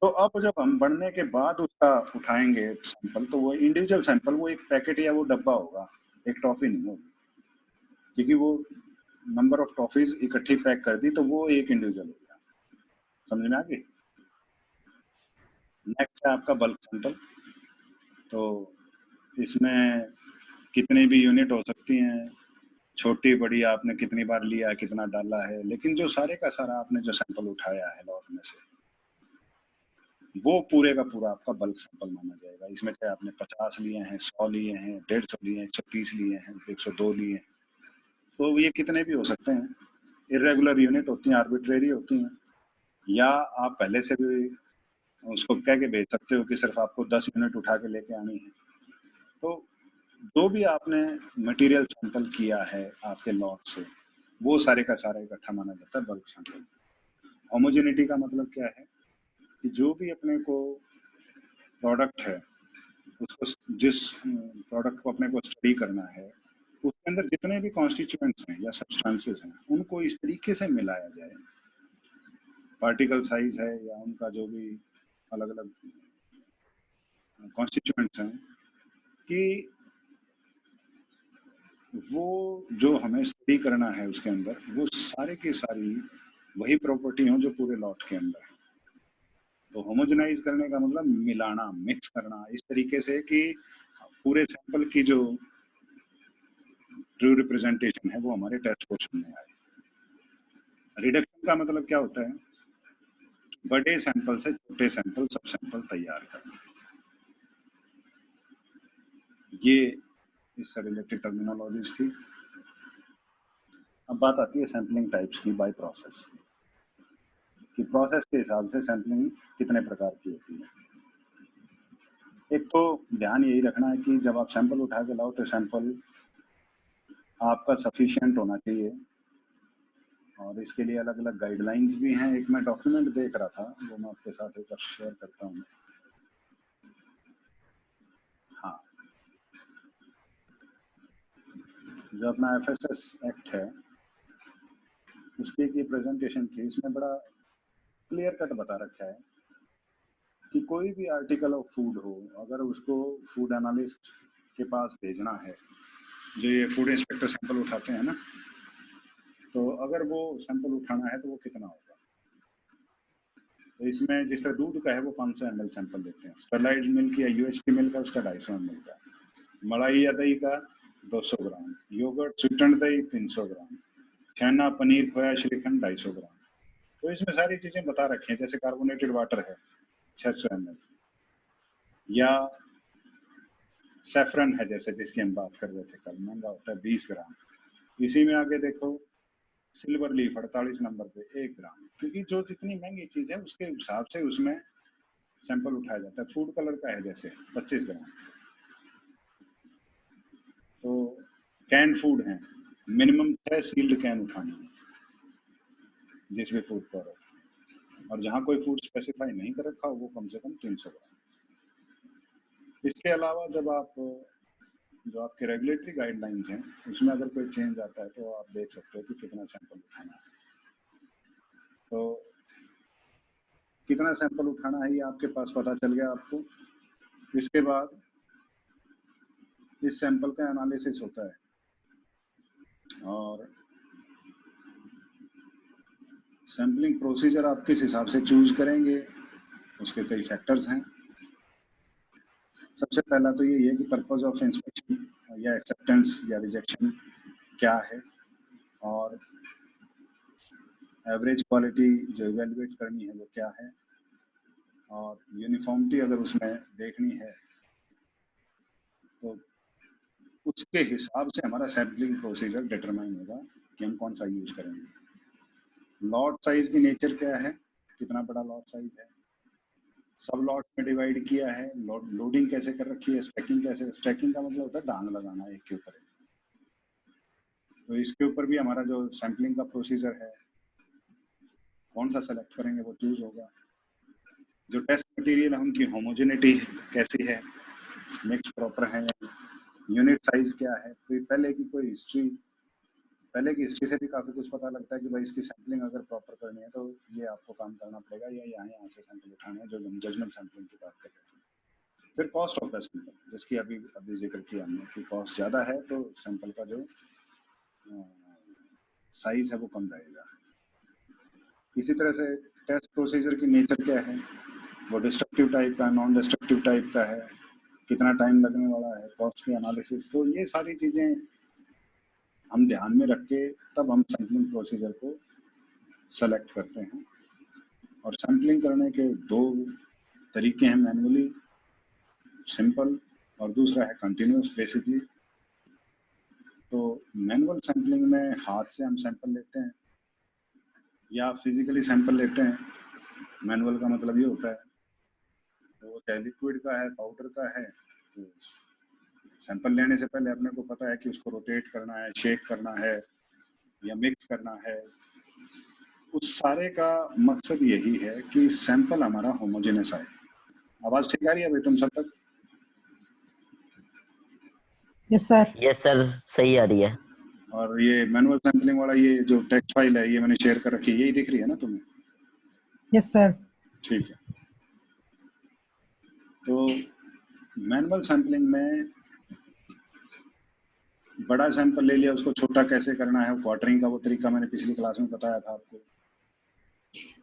तो अब जब हम बनने के बाद उसका उठाएंगे सैंपल, तो वो इंडिविजुअल सैंपल वो एक पैकेट या वो डब्बा होगा, एक टॉफी नहीं होगी, क्योंकि वो नंबर ऑफ टॉफीज इकट्ठी पैक कर दी, तो वो एक इंडिविजुअल हो गया। समझ में आ गई? नेक्स्ट है आपका बल्क सैंपल। तो इसमें कितनी भी यूनिट हो सकती हैं, छोटी बड़ी, आपने कितनी बार लिया, कितना डाला है, लेकिन जो सारे का सारा आपने जो सैंपल उठाया है लॉट में से, वो पूरे का पूरा आपका बल्क सैंपल माना जाएगा। इसमें चाहे आपने 50 लिए हैं, 100 लिए हैं, 150 लिए हैं, 130 लिए हैं, 102 लिए हैं, तो ये कितने भी हो सकते हैं। इरेगुलर यूनिट होती हैं, आर्बिट्रेरी होती हैं, या आप पहले से भी उसको कह के भेज सकते हो कि सिर्फ आपको 10 यूनिट उठा के लेके आनी है। तो जो भी आपने मटेरियल सैंपल किया है आपके लॉट से, वो सारे का सारा इकट्ठा माना जाता है बल्क सैंपल। होमोजेनिटी का मतलब क्या है कि जो भी अपने को प्रोडक्ट है, उसको जिस प्रोडक्ट को अपने को स्टडी करना है, उसके अंदर जितने भी कॉन्स्टिट्यूएंट्स हैं या सब्सटेंसेस हैं, उनको इस तरीके से मिलाया जाए, पार्टिकल साइज है या उनका जो भी अलग अलग कॉन्स्टिट्यूएंट्स हैं, कि वो जो हमें स्टडी करना है उसके अंदर वो सारे की सारी वही प्रॉपर्टी हो जो पूरे लॉट के अंदर है। तो होमोजेनाइज करने का मतलब मिलाना, मिक्स करना इस तरीके से कि पूरे सैंपल की जो ट्रू रिप्रेजेंटेशन है वो हमारे टेस्ट क्वेश्चन में आए। रिडक्शन का मतलब क्या होता है? बड़े सैंपल से छोटे सैंपल, सब सैंपल तैयार करना। ये इससे रिलेटेड टर्मिनोलॉजीज थी। अब बात आती है सैंपलिंग टाइप्स की बाय प्रोसेस, कि प्रोसेस के हिसाब से सैंपलिंग कितने प्रकार की होती है। एक तो ध्यान यही रखना है कि जब आप सैंपल उठा के लाओ तो सैंपल आपका सफिशिएंट होना चाहिए, और इसके लिए अलग अलग गाइडलाइंस भी हैं। एक मैं डॉक्यूमेंट देख रहा था, वो मैं आपके साथ एक बार शेयर करता हूँ। हाँ, जो अपना FSS एक्ट है उसकी एक प्रेजेंटेशन थी, इसमें बड़ा क्लियर कट बता रखा है कि कोई भी आर्टिकल ऑफ फूड हो, अगर उसको फूड एनालिस्ट के पास भेजना है, जो ये फूड इंस्पेक्टर सैंपल उठाते हैं ना, तो अगर वो सैंपल उठाना है तो वो कितना होगा। तो इसमें जिस तरह दूध का है वो 500 ml सैंपल लेते हैं, स्टरलाइट मिल्क या UHT मिल्क का उसका 250 ml का, मलाई या दही का 200 ग्राम, योगर्ट स्वीटेंड दही 300 ग्राम, छेना पनीर खोया श्रीखंड 250 ग्राम। तो इसमें सारी चीजें बता रखी हैं, जैसे कार्बोनेटेड वाटर है 600 ml, या सैफरन है जैसे जिसकी हम बात कर रहे थे कल, महंगा होता है 20 ग्राम। इसी में आगे देखो सिल्वर लीफ 48 नंबर पे 1 ग्राम, क्योंकि जो जितनी महंगी चीज है उसके हिसाब से उसमें सैंपल उठाया जाता है। फूड कलर का है जैसे 25 ग्राम। तो कैन फूड है, मिनिमम 6 सील्ड कैन उठानी है जिस भी फूड प्रोडक्ट, और जहां कोई फूड स्पेसिफाई नहीं कर रखा वो कम से कम 300 ग्राम। इसके अलावा जब आप जो आपके रेगुलेटरी गाइडलाइंस हैं उसमें अगर कोई चेंज आता है तो आप देख सकते हो कि कितना सैंपल उठाना है। तो कितना सैंपल उठाना है ये आपके पास पता चल गया आपको। इसके बाद इस सैंपल का एनालिसिस होता है, और सैम्पलिंग प्रोसीजर आप किस हिसाब से चूज करेंगे उसके कई फैक्टर्स हैं। सबसे पहला तो ये है कि पर्पस ऑफ इंस्पेक्शन या एक्सेप्टेंस या रिजेक्शन क्या है, और एवरेज क्वालिटी जो इवेलुएट करनी है वो क्या है, और यूनिफॉर्मिटी अगर उसमें देखनी है तो उसके हिसाब से हमारा सैम्पलिंग प्रोसीजर डिटरमाइन होगा कि हम कौन सा यूज करेंगे। लॉट साइज की नेचर क्या है, कितना बड़ा लॉट साइज है, सब लॉट में डिवाइड किया है, लोडिंग कैसे कर रखी है, स्टैकिंग कैसे, स्टैकिंग का मतलब होता है डांग लगाना एक के ऊपर। तो इसके ऊपर भी हमारा जो सैम्पलिंग का प्रोसीजर है कौन सा सेलेक्ट करेंगे वो चूज होगा। जो टेस्ट मटेरियल है उनकी होमोजेनिटी कैसी है, मिक्स प्रॉपर है, यूनिट साइज क्या है, कोई पहले की कोई हिस्ट्री, पहले की हिस्ट्री से भी काफी कुछ पता लगता है कि भाई इसकी सैम्पलिंग अगर प्रॉपर करनी है तो ये आपको काम करना पड़ेगा, या यहाँ से सैंपल उठाना है, जो हम जजमेंट सैम्पलिंग की बात कर रहे हैं। फिर कॉस्ट ऑफ द सैंपल, जिसकी अभी जिक्र किया हमने कि कॉस्ट ज्यादा है तो सैंपल का जो साइज है वो कम रहेगा। इसी तरह से टेस्ट प्रोसीजर की नेचर क्या है, वो डिस्ट्रक्टिव टाइप का, नॉन डिस्ट्रक्टिव टाइप का है, कितना टाइम लगने वाला है, कॉस्ट की एनालिसिस। तो ये सारी चीजें हम ध्यान में रख के तब हम सैम्पलिंग प्रोसीजर को सेलेक्ट करते हैं। और सैम्पलिंग करने के दो तरीके हैं, मैनुअली सिंपल और दूसरा है कंटिन्यूस बेसिकली। तो मैनुअल सैम्पलिंग में हाथ से हम सैंपल लेते हैं या फिजिकली सैंपल लेते हैं। मैनुअल का मतलब ये होता है तो चाहे लिक्विड का है, पाउडर का है, तो सैंपल लेने से पहले अपने को पता है कि उसको रोटेट करना है, शेक करना है या मिक्स करना है। उस सारे का मकसद यही है कि सैंपल हमारा होमोजेनस आए। आवाज ठीक आ रही है भाई तुम सब तक? Yes sir. यस सर, सही आ रही है। और ये मैनुअल सैंपलिंग वाला ये जो टेक्स्ट फाइल है ये मैंने शेयर कर रखी है, यही दिख रही है ना तुम्हें? Yes sir. ठीक है। तो मैनुअल सैंपलिंग में बड़ा सैंपल ले लिया, उसको छोटा कैसे करना है, क्वार्टरिंग का वो तरीका मैंने पिछली क्लास में बताया था आपको।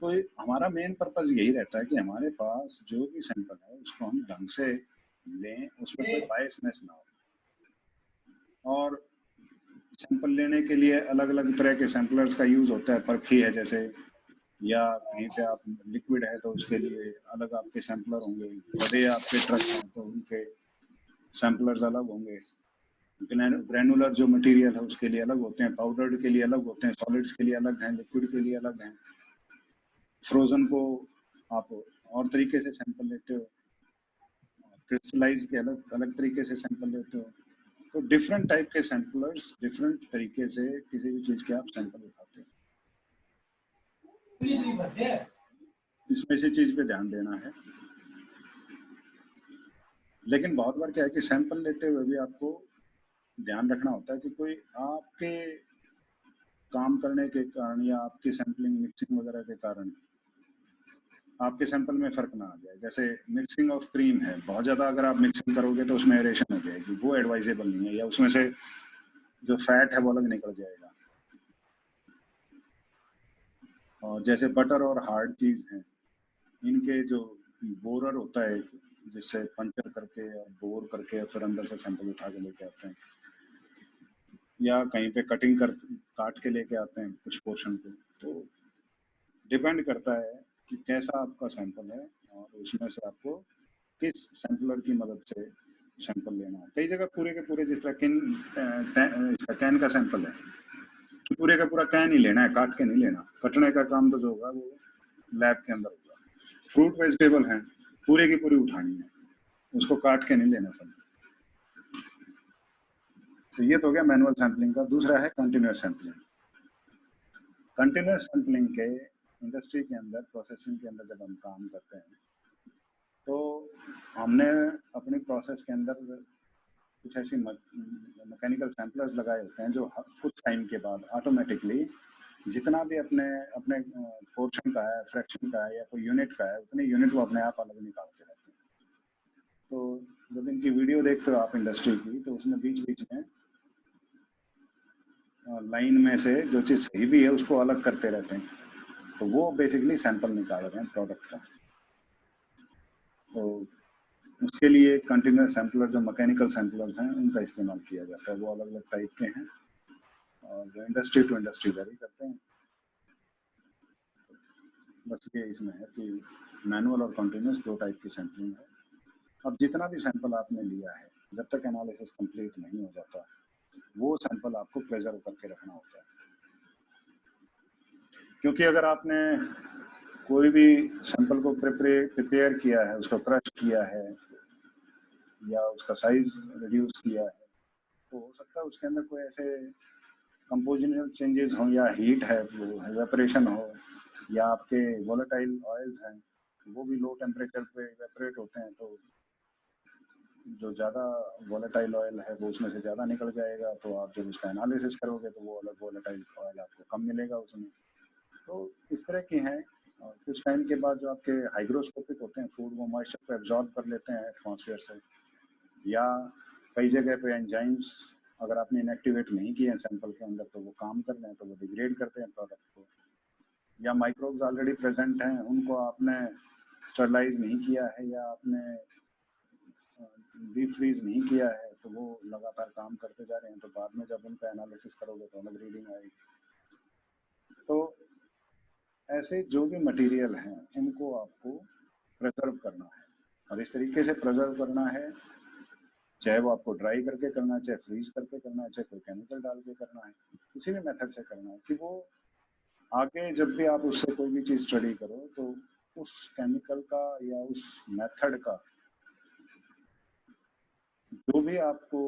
तो हमारा मेन पर्पस यही रहता है कि हमारे पास जो भी सैंपल है उसको हम ढंग से लें, उसमें कोई बायसनेस ना हो। और सैंपल लेने के लिए अलग अलग तरह के सैंपलर्स का यूज होता है, परखी है जैसे, या कहीं पे आप लिक्विड है तो उसके लिए अलग आपके सैंपलर होंगे, बड़े आपके ट्रक हैं तो उनके सैंपलर्स अलग होंगे, ग्रैनुलर जो मटेरियल है उसके लिए अलग होते हैं, पाउडर्ड के लिए अलग होते हैं, सॉलिड्स के लिए अलग हैं, लिक्विड के लिए अलग हैं, फ्रोजन को आप और तरीके से सैंपल लेते हो, क्रिस्टलाइज के अलग अलग तरीके से सैंपल लेते हो। तो डिफरेंट टाइप के सैंपलर्स डिफरेंट तरीके से किसी भी चीज के आप सैंपल उठाते हो। इसमें से चीज पे ध्यान देना है। लेकिन बहुत बार क्या है कि सैंपल लेते हुए भी आपको ध्यान रखना होता है कि कोई आपके काम करने के कारण या आपकी सैंपलिंग मिक्सिंग वगैरह के कारण आपके सैंपल में फर्क ना आ जाए। जैसे मिक्सिंग ऑफ क्रीम है, बहुत ज्यादा अगर आप मिक्सिंग करोगे तो उसमें एरेशन हो जाएगी, वो एडवाइजेबल नहीं है, या उसमें से जो फैट है वो अलग निकल जाएगा। और जैसे बटर और हार्ड चीज है, इनके जो बोरर होता है जिससे पंचर करके और बोर करके फिर अंदर से सैंपल उठा के लेके आते हैं, या कहीं पे कटिंग कर काट के लेके आते हैं कुछ पोर्शन को। तो डिपेंड करता है कि कैसा आपका सैंपल है और उसमें से आपको किस सैंपलर की मदद से सैंपल लेना है। कई जगह पूरे के पूरे, जिस तरह इसका कैन का सैंपल है तो पूरे का पूरा कैन ही लेना है, काट के नहीं लेना। कटने का काम तो जो होगा वो लैब के अंदर होगा। फ्रूट वेजिटेबल है, पूरे की पूरी उठानी है, उसको काट के नहीं लेना सब। तो ये तो हो गया मैनुअल सैंपलिंग का। दूसरा है कंटिन्यूअस सैंपलिंग। कंटिन्यूअस सैंपलिंग के इंडस्ट्री के अंदर, प्रोसेसिंग के अंदर जब हम काम करते हैं तो हमने अपनी प्रोसेस के अंदर कुछ ऐसी मैकेनिकल सैंपलर्स लगाए होते हैं जो कुछ टाइम के बाद ऑटोमेटिकली जितना भी अपने अपने पोर्शन का है, फ्रैक्शन का है या कोई यूनिट का है, उतने यूनिट वो अपने आप अलग निकालते रहते हैं। तो जब इनकी वीडियो देखते हो आप इंडस्ट्री की, तो उसमें बीच बीच में लाइन में से जो चीज़ सही भी है उसको अलग करते रहते हैं। तो वो बेसिकली सैंपल निकाल रहे हैं प्रोडक्ट का। तो उसके लिए कंटिन्यूअस सैंपलर, जो मैकेनिकल सैंपलर्स हैं, उनका इस्तेमाल किया जाता है। वो अलग अलग टाइप के हैं और जो इंडस्ट्री टू इंडस्ट्री वेरी करते हैं। बस ये इसमें है कि मैनुअल और कंटिन्यूअस दो टाइप की सैंपलिंग है। अब जितना भी सैंपल आपने लिया है, जब तक एनालिसिस कंप्लीट नहीं हो जाता, वो सैंपल आपको प्रिजर्व करके रखना होता है। क्योंकि अगर आपने कोई भी सैंपल को प्रिपेयर किया है, उसको क्रश किया है या उसका साइज रिड्यूस किया है, तो हो सकता है उसके अंदर कोई ऐसे कंपोजिशनल चेंजेस हो, या हीट है, वो इवेपोरेशन हो, या आपके वोलेटाइल ऑयल्स हैं वो भी लो टेम्परेचर पे इवेपोरेट होते हैं। तो जो ज़्यादा वोलेटाइल ऑयल है वो उसमें से ज़्यादा निकल जाएगा। तो आप जब उसका एनालिसिस करोगे तो वो अलग वोलेटाइल ऑयल आपको कम मिलेगा उसमें। तो इस तरह की हैं। और कुछ टाइम के बाद जो आपके हाइग्रोस्कोपिक होते हैं फूड, वो मॉइस्चर को एब्जॉर्ब कर लेते हैं एटमॉस्फेयर से, या कई जगह पे एंजाइम्स अगर आपने इनएक्टिवेट नहीं किए हैं सैंपल के अंदर तो वो काम कर रहे हैं, तो वो डिग्रेड करते हैं प्रोडक्ट को। या माइक्रोब्स ऑलरेडी प्रेजेंट हैं, उनको आपने स्टरलाइज नहीं किया है या आपने डीप फ्रीज नहीं किया है, तो वो लगातार काम करते जा रहे हैं। तो बाद में जब उनका एनालिसिस करोगे तो अलग रीडिंग आएगी। तो ऐसे जो भी मटेरियल हैं उनको आपको प्रिजर्व करना है, और इस तरीके से प्रिजर्व करना है, चाहे वो आपको ड्राई करके करना है, चाहे फ्रीज करके करना है, चाहे कोई केमिकल डाल के करना है, किसी भी मेथड से करना है, कि वो आगे जब भी आप उससे कोई भी चीज़ स्टडी करो तो उस केमिकल का या उस मेथड का जो भी आपको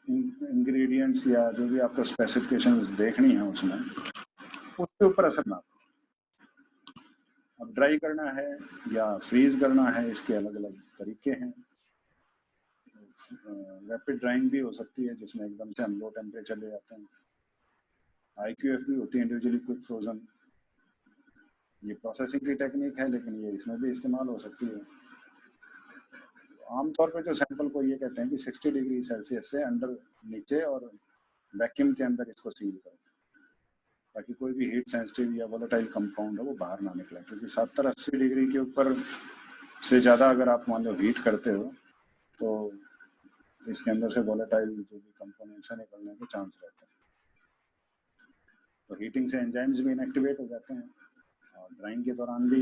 इंग्रेडिएंट्स या जो भी आपको स्पेसिफिकेशंस देखनी है उसमें, उसके ऊपर असर ना हो। अब ड्राई करना है या फ्रीज करना है, इसके अलग अलग तरीके हैं। रैपिड ड्राइंग भी हो सकती है जिसमें एकदम से हम लो टेम्परेचर ले जाते हैं। IQF भी होती है, इंडिविजुअली क्विक फ्रोजन। ये प्रोसेसिंग की टेक्निक है, लेकिन ये इसमें भी इस्तेमाल हो सकती है। आमतौर पे जो सैंपल को ये कहते हैं कि 60 डिग्री सेल्सियस से अंडर नीचे और वैक्यूम के अंदर इसको सील करो, ताकि कोई भी हीट सेंसिटिव या वोलेटाइल कंपाउंड है वो बाहर ना निकले। क्योंकि 70-80 डिग्री के ऊपर से ज़्यादा अगर आप मान लो हीट करते हो तो इसके अंदर से वोलेटाइल जो भी कंपोनेंट्स है निकलने के चांस रहते हैं। तो हीटिंग से एंजाइम्स भी इनएक्टिवेट हो जाते हैं, और ड्राइंग के दौरान भी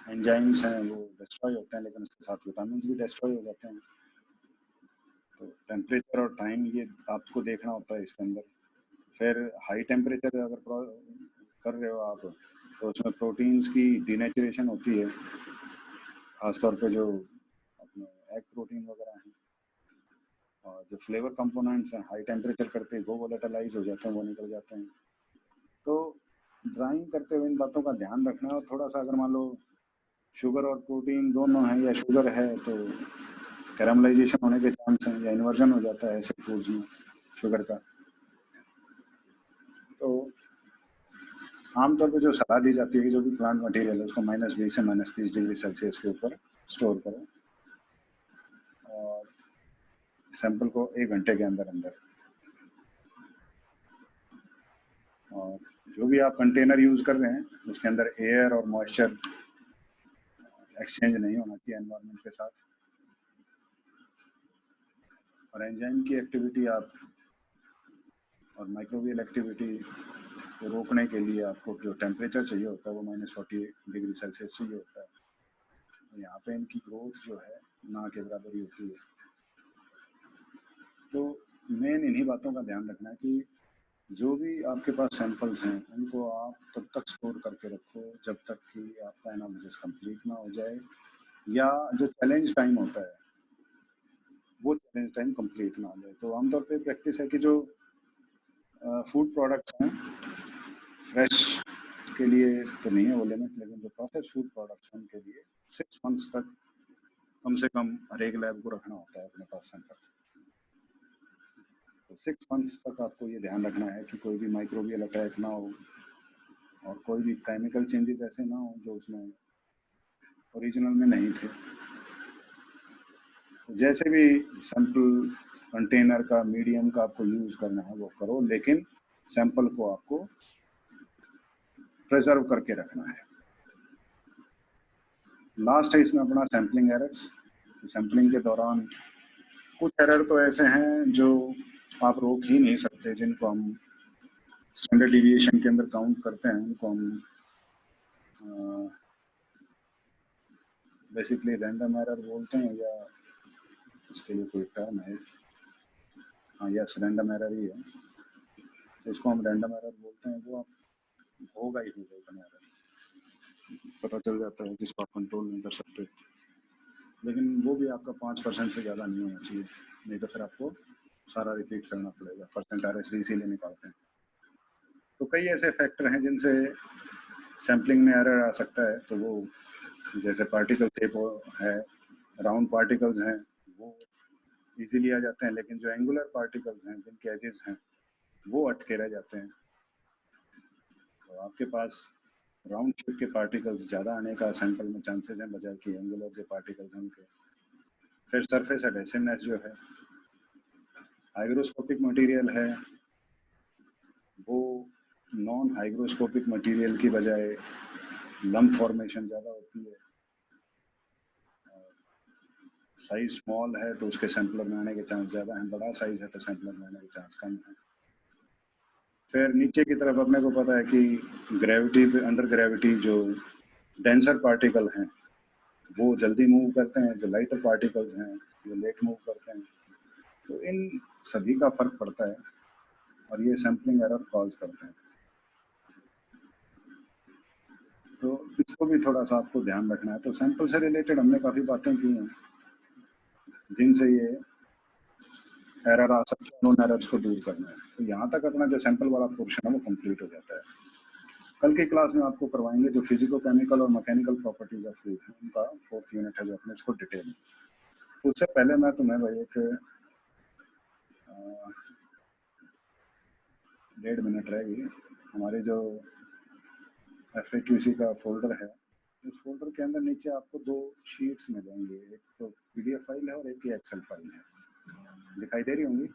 एंजाइम्स हैं वो डिस्ट्रॉय होते हैं, लेकिन उसके साथ विटामिन भी डिस्ट्रॉय हो जाते हैं। तो टेम्परेचर और टाइम ये आपको देखना होता है इसके अंदर। फिर हाई टेम्परेचर अगर कर रहे हो आप तो उसमें प्रोटीन्स की डिनेचुरेशन होती है, खासतौर पे जो अपने एग प्रोटीन वगैरह हैं, और जो फ्लेवर कंपोनेंट्स हैं हाई टेम्परेचर करते हैं वो वोलेटिलाइज हो जाते हैं, वो निकल जाते हैं। तो ड्राइंग करते हुए इन बातों का ध्यान रखना है। और थोड़ा सा अगर मान लो शुगर और प्रोटीन दोनों है या शुगर है तो कैरामलाइजेशन होने के चांस हैं या इन्वर्जन हो जाता है ऐसे फूड्स में शुगर का। तो आमतौर पे जो सलाह दी जाती है कि जो भी प्लांट मटेरियल है उसको -20 से -30 डिग्री सेल्सियस के ऊपर स्टोर करो, और सैंपल को 1 घंटे के अंदर अंदर, और जो भी आप कंटेनर यूज कर रहे हैं उसके अंदर एयर और मॉइस्चर एक्सचेंज नहीं होना चाहिए एनवायरनमेंट के साथ। और एंजाइम की एक्टिविटी आप और माइक्रोबियल एक्टिविटी को रोकने के लिए आपको जो टेम्परेचर चाहिए होता है वो -40 डिग्री सेल्सियस चाहिए होता है। तो यहाँ पे इनकी ग्रोथ जो है ना के बराबर ही होती है। तो मेन इन्हीं बातों का ध्यान रखना है कि जो भी आपके पास सैंपल्स हैं उनको आप तब तक स्टोर करके रखो जब तक कि आपका एनालिसिस कंप्लीट ना हो जाए, या जो चैलेंज टाइम होता है वो चैलेंज टाइम कंप्लीट ना हो जाए। तो आमतौर पे प्रैक्टिस है कि जो फूड प्रोडक्ट्स हैं, फ्रेश के लिए तो नहीं है वो लिमिट, लेकिन जो प्रोसेस फूड प्रोडक्ट्स हैं उनके लिए 6 मंथ्स तक कम से कम हर एक लैब को रखना होता है अपने पास सैंपल। तो 6 मंथ्स तक आपको ये ध्यान रखना है कि कोई भी माइक्रोबियल अटैक ना हो और कोई भी केमिकल चेंजेस ऐसे ना हो जो उसमें ओरिजिनल में नहीं थे। तो जैसे भी सैंपल कंटेनर का, मीडियम का आपको यूज करना है वो करो, लेकिन सैंपल को आपको प्रिजर्व करके रखना है। लास्ट है इसमें अपना सैम्पलिंग एरर्स। सैम्पलिंग के दौरान कुछ एरर तो ऐसे हैं जो आप रोक ही नहीं सकते, जिनको हम स्टैंडर्ड डिविएशन के अंदर काउंट करते हैं, उनको हम बेसिकली रैंडम एरर बोलते हैं, या उसके लिए कोई टर्म है। हाँ, यस, रैंडम एरर ही है। तो इसको हम रैंडम एरर बोलते हैं। वो आप होगा ही रैंडम एरर, पता चल जाता है जिसको आप कंट्रोल नहीं कर सकते, लेकिन वो भी आपका 5% से ज़्यादा नहीं होना चाहिए, नहीं तो फिर आपको सारा रिपीट करना पड़ेगा। परसेंट RSD इसीलिए निकालते हैं। तो कई ऐसे फैक्टर हैं जिनसे सैम्पलिंग में एरर आ सकता है। तो वो जैसे पार्टिकल शेप है, राउंड पार्टिकल्स हैं, वो इजीली आ जाते हैं, लेकिन जो एंगुलर पार्टिकल्स हैं जिनके एजेस हैं वो अटके रह जाते हैं। तो आपके पास राउंड शेप के पार्टिकल्स ज़्यादा आने का सैंपल में चांसेस हैं बजाय कि एंगुलर जो पार्टिकल्स हैं उनके। फिर सरफेस एडेसिवनेस जो है, हाइग्रोस्कोपिक मटेरियल है वो नॉन हाइग्रोस्कोपिक मटेरियल की बजाय लम्प फॉर्मेशन ज़्यादा होती है। साइज स्मॉल है तो उसके सैंपलर में आने के चांस ज़्यादा हैं, बड़ा साइज है तो सैंपलर में आने के चांस कम है। फिर नीचे की तरफ अपने को पता है कि ग्रेविटी पे, अंडर ग्रेविटी जो डेंसर पार्टिकल हैं वो जल्दी मूव करते हैं, जो लाइटर पार्टिकल्स हैं वो लेट मूव करते हैं। तो इन सभी का फर्क पड़ता है और ये सैम्पलिंग एरर कॉज करते हैं। तो इसको भी थोड़ा सा आपको ध्यान रखना है। तो सैंपल से रिलेटेड हमने काफ़ी बातें की हैं जिनसे ये एरर आ सकते हैं, उन एरर्स को दूर करना है। तो यहाँ तक अपना जो सैंपल वाला पोर्शन है वो कंप्लीट हो जाता है। कल की क्लास में आपको करवाएंगे जो फिजिको केमिकल और मैकेनिकल प्रॉपर्टीज ऑफ फ्लूइड है, उनका 4th यूनिट है जो अपने इसको डिटेल में। उससे पहले मैं तुम्हें भाई एक 1.5 मिनट रहेगी। हमारे जो FAQC का फोल्डर है, उस फोल्डर के अंदर नीचे आपको 2 शीट्स मिलेंगे, एक तो PDF फाइल है और एक एक्सेल फाइल है, दिखाई दे रही होंगी।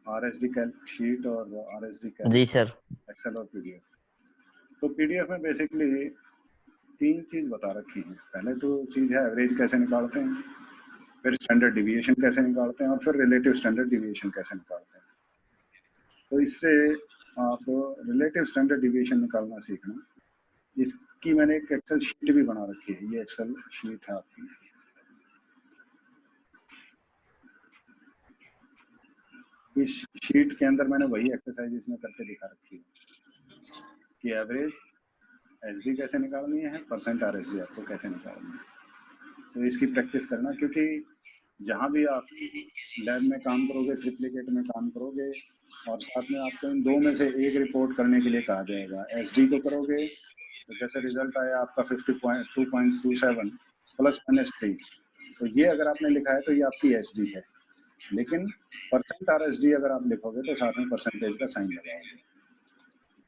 RSD कैल्क शीट और RSD कैल्क जी सर। एक्सेल और PDF। तो PDF में बेसिकली 3 चीज़ बता रखी हैं। पहले तो चीज़ है एवरेज कैसे निकालते हैं, फिर स्टैंडर्ड डिविएशन कैसे निकालते हैं और फिर रिलेटिव स्टैंडर्ड डिविएशन कैसे निकालते हैं। तो इससे आप रिलेटिव स्टैंडर्ड डिविएशन निकालना सीखना। इसकी मैंने एक एक्सेल शीट भी बना रखी है, ये एक्सेल शीट है आपकी। इस शीट के अंदर मैंने वही एक्सरसाइज इसमें करके दिखा रखी है कि एवरेज SD कैसे निकालनी है, परसेंट RSD आपको कैसे निकालनी है। तो इसकी प्रैक्टिस करना, क्योंकि जहाँ भी आप लैब में काम करोगे, ट्रिप्लिकेट में काम करोगे और साथ में आपको इन 2 में से एक रिपोर्ट करने के लिए कहा जाएगा। SD को करोगे तो जैसे रिजल्ट आया आपका 52.27 +-3, तो ये अगर आपने लिखा है तो ये आपकी SD है, लेकिन परसेंट RSD अगर आप लिखोगे तो साथ में परसेंटेज का साइन लगाओगे,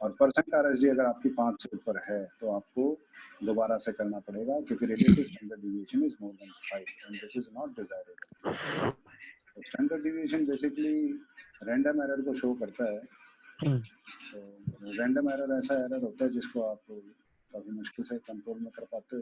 और परसेंट RSD अगर आपकी 5 से ऊपर है तो आपको दोबारा से करना पड़ेगा, क्योंकि relative standard deviation is more than 5 and this is not desirable. तो standard deviation basically random error को शो करता है। तो रैंडम एरर ऐसा एरर होता है जिसको आप काफ़ी मुश्किल से कंट्रोल में कर पाते हो।